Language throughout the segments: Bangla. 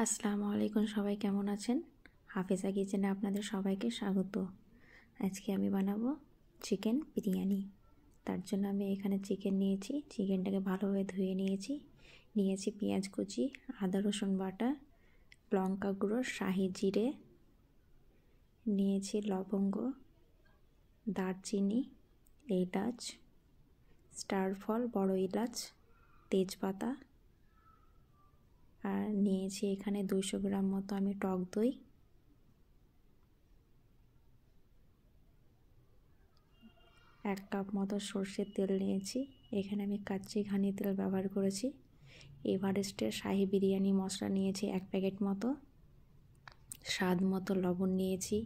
আসসালামু আলাইকুম, সবাই কেমন আছেন? হাফেজা কিচেনে আপনাদের সবাইকে স্বাগত। আজকে আমি বানাবো চিকেন বিরিয়ানি। তার জন্য আমি এখানে চিকেন নিয়েছি, চিকেনটাকে ভালোভাবে ধুয়ে নিয়েছি পেঁয়াজ কুচি, আদা রসুন বাটা, লঙ্কা গুঁড়ো, শাহি জিরে নিয়েছি, লবঙ্গ, দারচিনি, এলাচ, স্টার ফল, বড় এলাচ, তেজপাতা, আর নিয়েছি এখানে 200 গ্রাম মতো আমি টক দই, 1 কাপ মতো সর্ষের তেল নিয়েছি। এখানে আমি কাচ্চি ঘানি তেল ব্যবহার করেছি। এভারেস্টের শাহি বিরিয়ানি মশলা নিয়েছি 1 প্যাকেট মতো, স্বাদ মতো লবণ নিয়েছি,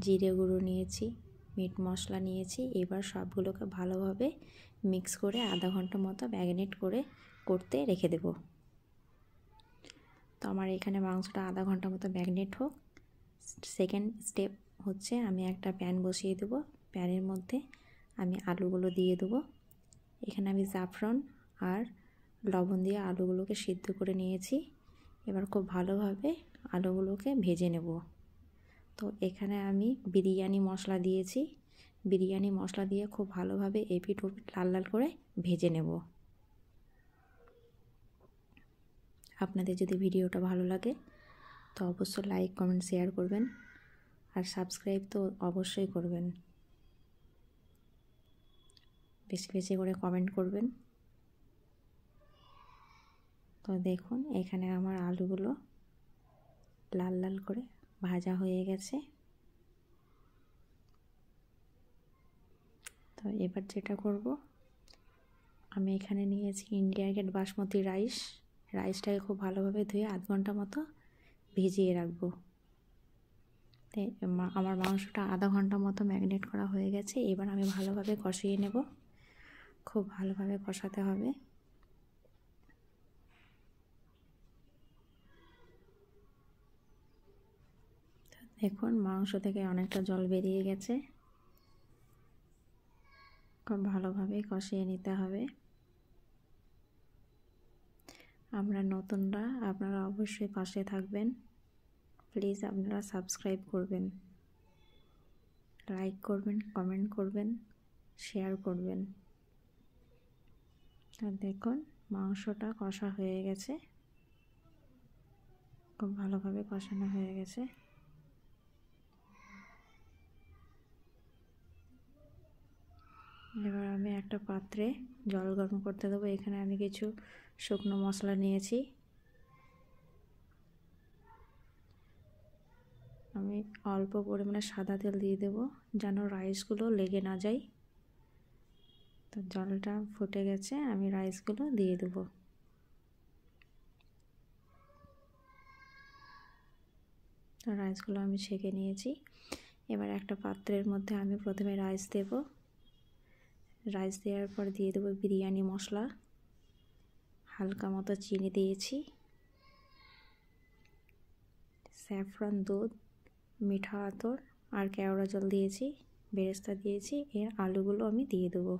জিরে গুঁড়ো নিয়েছি, মিট মশলা নিয়েছি। এবার সবগুলোকে ভালোভাবে মিক্স করে আধা ঘন্টা মতো ম্যারিনেট করতে রেখে দেব। তো আমার এখানে মাংসটা আধা ঘন্টা মতো ম্যারিনেট হোক। সেকেন্ড স্টেপ হচ্ছে আমি একটা প্যান বসিয়ে দেবো। প্যানের মধ্যে আমি আলুগুলো দিয়ে দেবো। এখানে আমি জাফরান আর লবণ দিয়ে আলুগুলোকে সিদ্ধ করে নিয়েছি। এবার খুব ভালোভাবে আলুগুলোকে ভেজে নেব। তো এখানে আমি বিরিয়ানি মশলা দিয়েছি। বিরিয়ানি মশলা দিয়ে খুব ভালোভাবে এপিট ওপিট লাল লাল করে ভেজে নেব। আপনাদের যদি ভিডিওটা ভালো লাগে তো অবশ্যই লাইক, কমেন্ট, শেয়ার করবেন, আর সাবস্ক্রাইব তো অবশ্যই করবেন। বেশি বেশি করে কমেন্ট করবেন। তো দেখুন এখানে আমার আলুগুলো লাল লাল করে ভাজা হয়ে গেছে। তো এবার যেটা করব, আমি এখানে নিয়েছি ইন্ডিয়া গেট বাসমতি রাইসটাকে খুব ভালোভাবে ধুয়ে আধ ঘন্টা মতো ভিজিয়ে রাখবো। আমার মাংসটা আধা ঘন্টা মতো ম্যারিনেট করা হয়ে গেছে। এবার আমি ভালোভাবে কষিয়ে নেব। খুব ভালোভাবে কষাতে হবে। দেখুন মাংস থেকে অনেকটা জল বেরিয়ে গেছে। খুব ভালোভাবে কষিয়ে নিতে হবে। আমরা নতুনরা, আপনারা অবশ্যই পাশে থাকবেন। প্লিজ আপনারা সাবস্ক্রাইব করবেন, লাইক করবেন, কমেন্ট করবেন, শেয়ার করবেন। আর দেখুন মাংসটা কষা হয়ে গেছে, খুব ভালোভাবে কষানো হয়ে গেছে। এবার আমি একটা পাত্রে জল গরম করতে দেবো। এখানে আমি কিছু শুকনো মশলা নিয়েছি। আমি অল্প পরিমাণে সাদা তেল দিয়ে দেবো যেন রাইসগুলো লেগে না যায়। তো জলটা ফুটে গেছে, আমি রাইসগুলো দিয়ে দেবো। তো রাইসগুলো আমি ছেঁকে নিয়েছি। এবার একটা পাত্রের মধ্যে আমি প্রথমে রাইস দেব। রাইস দেওয়ার পর দিয়ে দেবো বিরিয়ানি মশলা, হালকা মতো চিনি দিয়েছি, স্যাফরন দুধ, মিঠা আতর আর কেওড়া জল দিয়েছি, বেরেস্তা দিয়েছি। এর আলুগুলো আমি দিয়ে দেবো।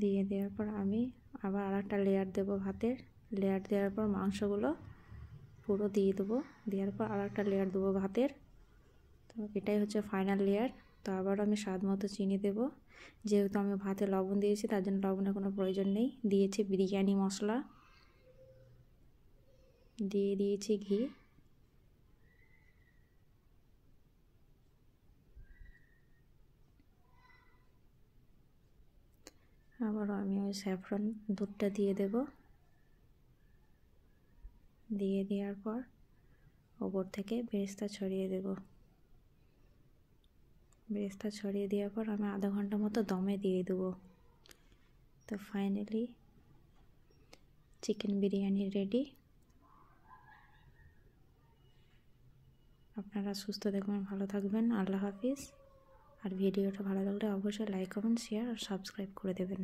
দিয়ে দেওয়ার পর আমি আবার আরেকটা লেয়ার দেবো ভাতের। লেয়ার দেওয়ার পর মাংসগুলো পুরো দিয়ে দেবো। দেওয়ার পর আরেকটা লেয়ার দেবো ভাতের। তো এটাই হচ্ছে ফাইনাল লেয়ার। তো আবার আমি স্বাদ মতো চিনি দেবো। যেহেতু আমি ভাতে লবণ দিয়েছি তার জন্য লবণের কোনো প্রয়োজন নেই। দিয়েছি বিরিয়ানি মশলা, দিয়ে দিয়েছি ঘি। আবারও আমি ওই স্যাফরন দুধটা দিয়ে দেব। দিয়ে দেওয়ার পর ওপর থেকে বেরেস্তা ছড়িয়ে দেব। বেরেস্তা ছড়িয়ে দেওয়ার পর আমি আধা ঘন্টা মতো দমে দিয়ে দেবো। তো ফাইনালি চিকেন বিরিয়ানি রেডি। আপনারা সুস্থ থাকবেন, ভালো থাকবেন। আল্লাহ হাফিজ। আর ভিডিওটা ভালো লাগলে অবশ্যই লাইক, কমেন্ট, শেয়ার আর সাবস্ক্রাইব করে দেবেন।